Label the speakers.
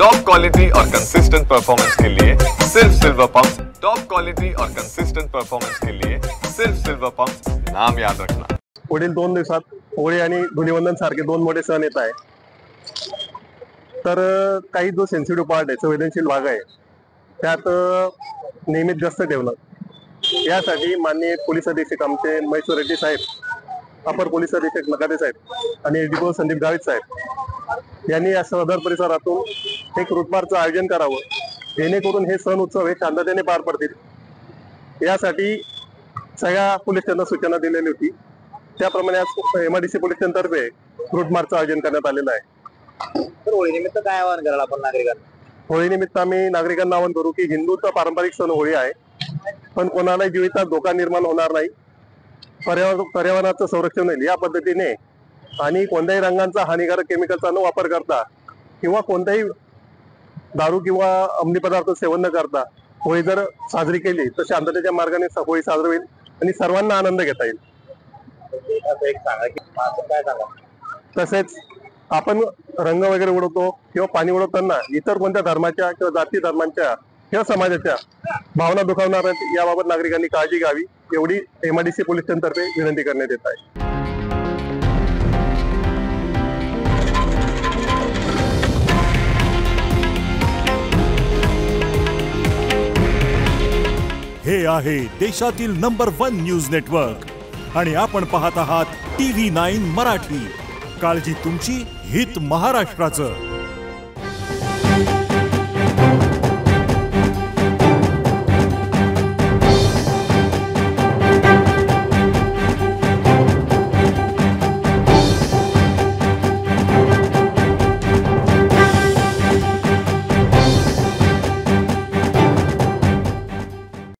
Speaker 1: Top quality और consistent performance के लिए सिर्फ सिल्वर पंप्स। टॉप क्वालिटी और कंसिस्टेंट परफॉर्मेंस के लिए सिर्फ सिल्वर पंप्स, नाम याद रखना।
Speaker 2: पुढील 2 दिवसात होळी आणि धुलीवंदन सारखे 2 मोठे सण येत आहे। तर काही जो सेन्सिटिव्ह पार्ट आहे, संवेदनशील भाग आहे, त्यात नियमित गस्त ठेवणं, यासाठी माननीय पोलीस अधीक्षक आमचे महेश्वर रेड्डी साहेब, अपर पोलीस अधीक्षक नकाते साहेब आणि एडीओ संदीप गावित साहेब यांनी या सदर परिसरातून एक रूटमार्चचं आयोजन करावं, जेणेकरून हे सण उत्सव हे शांततेने पार पडतील। यासाठी सगळ्या पोलीस स्टेशनला सूचना दिलेली होती। त्याप्रमाणे आज एमआयडीसी पोलीस स्टेशनतर्फे रूटमार्चचं आयोजन करण्यात आलेलं आहे।
Speaker 3: तर होळी निमित्त काय आवाहन कराल आपण नागरिकांना?
Speaker 2: होळी निमित्त आम्ही नागरिकांना आवाहन करू की हिंदूचा पारंपरिक सण होळी आहे, पण कोणालाही जीवितात धोका निर्माण होणार नाही, पर्यावरणाचं संरक्षण होईल या पद्धतीने आणि कोणत्याही रंगांचा हानिकारक केमिकलचा न वापर करता किंवा कोणत्याही दारू किंवा अंमली पदार्थ सेवन न करता होळी जर साजरी केली तर शांततेच्या मार्गाने होळी साजरी होईल आणि सर्वांना आनंद घेता येईल। तसेच आपण रंग वगैरे उडवतो किंवा पाणी उडवताना इतर कोणत्या धर्माच्या किंवा जाती धर्मांच्या किंवा समाजाच्या भावना दुखावणार आहेत याबाबत नागरिकांनी काळजी घ्यावी, एवढी एमआयडीसी पोलीस स्टेशनतर्फे विनंती करण्यात येत आहे।
Speaker 4: हे आहे देशातील नंबर 1 न्यूज नेटवर्क आणि आपण पाहत आहात TV9 मराठी। काळजी तुमची, हित महाराष्ट्राचं।